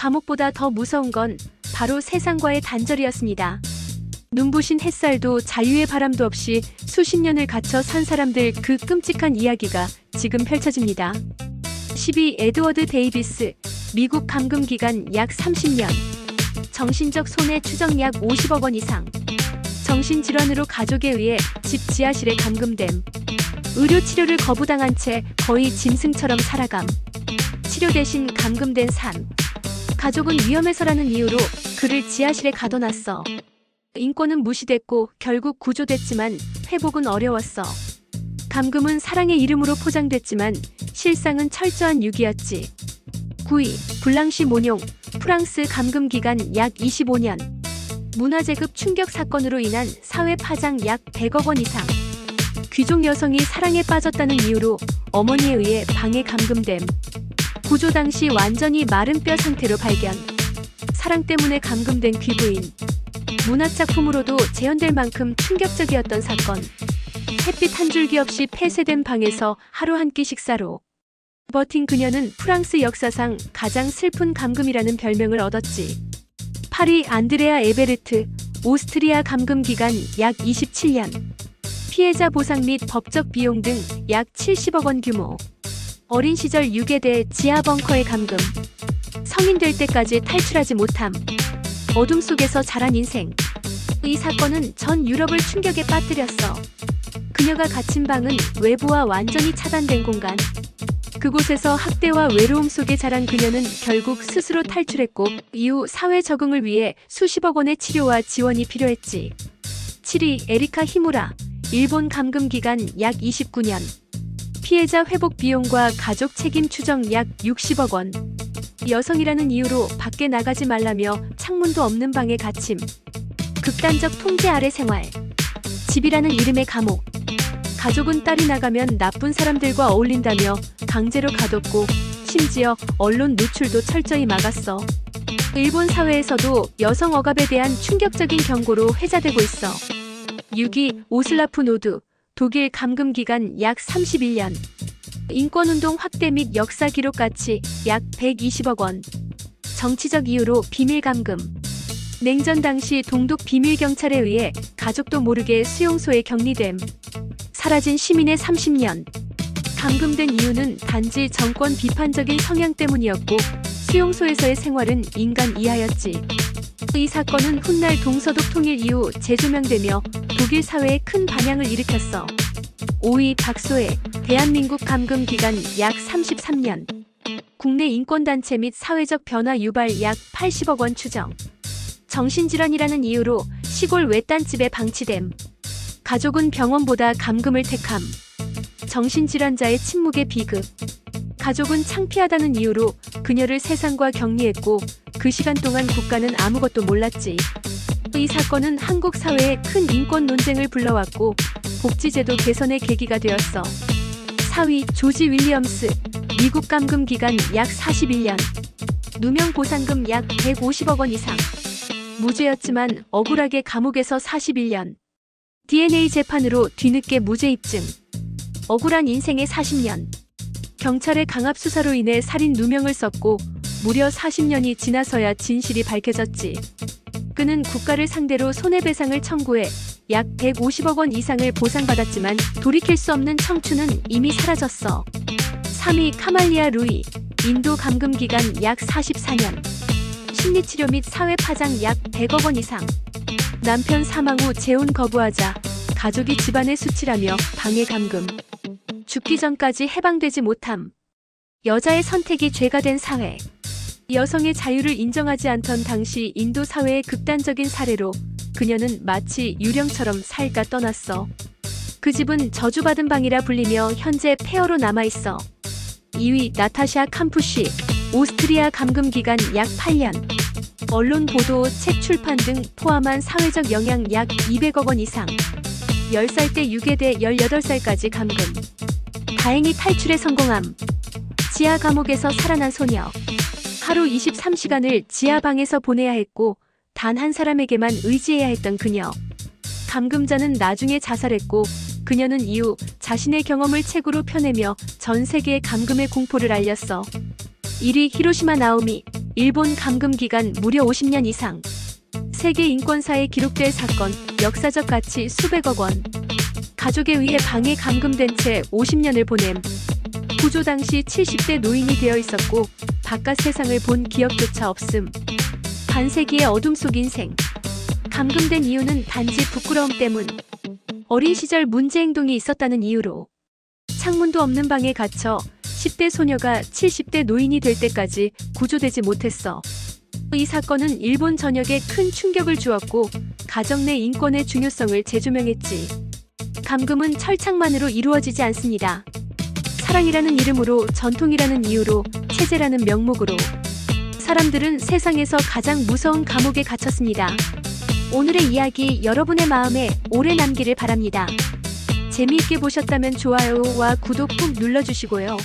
감옥보다 더 무서운 건 바로 세상과의 단절이었습니다. 눈부신 햇살도 자유의 바람도 없이 수십 년을 갇혀 산 사람들 그 끔찍한 이야기가 지금 펼쳐집니다. 12. 에드워드 데이비스, 미국 감금 기간 약 30년. 정신적 손해 추정 약 50억 원 이상. 정신질환으로 가족에 의해 집 지하실에 감금됨. 의료 치료를 거부당한 채 거의 짐승처럼 살아감. 치료 대신 감금된 삶. 가족은 위험해서라는 이유로 그를 지하실에 가둬놨어. 인권은 무시됐고 결국 구조됐지만 회복은 어려웠어. 감금은 사랑의 이름으로 포장됐지만 실상은 철저한 유기였지. 9위. 블랑시 모뇽, 프랑스 감금 기간 약 25년. 문화재급 충격 사건으로 인한 사회 파장 약 100억 원 이상. 귀족 여성이 사랑에 빠졌다는 이유로 어머니에 의해 방에 감금됨. 구조 당시 완전히 마른 뼈 상태로 발견. 사랑 때문에 감금된 귀부인. 문학작품으로도 재현될 만큼 충격적이었던 사건. 햇빛 한 줄기 없이 폐쇄된 방에서 하루 한 끼 식사로 버틴 그녀는 프랑스 역사상 가장 슬픈 감금이라는 별명을 얻었지. 8위. 안드레아 에베르트, 오스트리아 감금 기간 약 27년. 피해자 보상 및 법적 비용 등 약 70억 원 규모. 어린 시절 유괴돼 지하 벙커에 감금. 성인 될 때까지 탈출하지 못함. 어둠 속에서 자란 인생. 이 사건은 전 유럽을 충격에 빠뜨렸어. 그녀가 갇힌 방은 외부와 완전히 차단된 공간. 그곳에서 학대와 외로움 속에 자란 그녀는 결국 스스로 탈출했고 이후 사회 적응을 위해 수십억 원의 치료와 지원이 필요했지. 7위. 에리카 히무라, 일본 감금 기간 약 29년. 피해자 회복 비용과 가족 책임 추정 약 60억 원. 여성이라는 이유로 밖에 나가지 말라며 창문도 없는 방에 갇힘. 극단적 통제 아래 생활. 집이라는 이름의 감옥. 가족은 딸이 나가면 나쁜 사람들과 어울린다며 강제로 가뒀고 심지어 언론 노출도 철저히 막았어. 일본 사회에서도 여성 억압에 대한 충격적인 경고로 회자되고 있어. 6위. 오슬라프 노드, 독일 감금 기간 약 31년. 인권운동 확대 및 역사 기록 가치 약 120억 원. 정치적 이유로 비밀 감금. 냉전 당시 동독 비밀 경찰에 의해 가족도 모르게 수용소에 격리됨. 사라진 시민의 30년. 감금된 이유는 단지 정권 비판적인 성향 때문이었고 수용소에서의 생활은 인간 이하였지. 이 사건은 훗날 동서독 통일 이후 재조명되며 독일 사회에 큰 반향을 일으켰어. 5위. 박소혜, 대한민국 감금 기간 약 33년. 국내 인권단체 및 사회적 변화 유발 약 80억 원 추정. 정신질환이라는 이유로 시골 외딴집에 방치됨. 가족은 병원보다 감금을 택함. 정신질환자의 침묵의 비극. 가족은 창피하다는 이유로 그녀를 세상과 격리했고 그 시간 동안 국가는 아무것도 몰랐지. 이 사건은 한국 사회에 큰 인권 논쟁을 불러왔고 복지제도 개선의 계기가 되었어. 4위. 조지 윌리엄스, 미국 감금 기간 약 41년. 누명 보상금 약 150억 원 이상. 무죄였지만 억울하게 감옥에서 41년. DNA 재판으로 뒤늦게 무죄 입증. 억울한 인생의 40년. 경찰의 강압 수사로 인해 살인 누명을 썼고 무려 40년이 지나서야 진실이 밝혀졌지. 그는 국가를 상대로 손해배상을 청구해 약 150억 원 이상을 보상받았지만 돌이킬 수 없는 청춘은 이미 사라졌어. 3위. 카말리아 루이, 인도 감금 기간 약 44년. 심리치료 및 사회 파장 약 100억 원 이상. 남편 사망 후 재혼 거부하자 가족이 집안에 수치라며 방해 감금. 죽기 전까지 해방되지 못함. 여자의 선택이 죄가 된 사회. 여성의 자유를 인정하지 않던 당시 인도 사회의 극단적인 사례로 그녀는 마치 유령처럼 살까 떠났어. 그 집은 저주받은 방이라 불리며 현재 폐허로 남아있어. 2위. 나타샤 캄푸시, 오스트리아 감금 기간 약 8년. 언론 보도, 책 출판 등 포함한 사회적 영향 약 200억 원 이상. 10살 때 유괴돼 18살까지 감금. 다행히 탈출에 성공함. 지하 감옥에서 살아난 소녀. 하루 23시간을 지하방에서 보내야 했고 단 한 사람에게만 의지해야 했던 그녀. 감금자는 나중에 자살했고 그녀는 이후 자신의 경험을 책으로 펴내며 전 세계에 감금의 공포를 알렸어. 1위 히로시마 나오미. 일본 감금 기간 무려 50년 이상. 세계 인권사에 기록될 사건, 역사적 가치 수백억 원. 가족에 의해 방에 감금된 채 50년을 보냄. 구조 당시 70대 노인이 되어 있었고 바깥 세상을 본 기억조차 없음. 반세기의 어둠 속 인생. 감금된 이유는 단지 부끄러움 때문. 어린 시절 문제 행동이 있었다는 이유로. 창문도 없는 방에 갇혀 10대 소녀가 70대 노인이 될 때까지 구조되지 못했어. 이 사건은 일본 전역에 큰 충격을 주었고 가정 내 인권의 중요성을 재조명했지. 감금은 철창만으로 이루어지지 않습니다. 사랑이라는 이름으로, 전통이라는 이유로, 체제라는 명목으로 사람들은 세상에서 가장 무서운 감옥에 갇혔습니다. 오늘의 이야기 여러분의 마음에 오래 남기를 바랍니다. 재미있게 보셨다면 좋아요와 구독 꾹 눌러주시고요.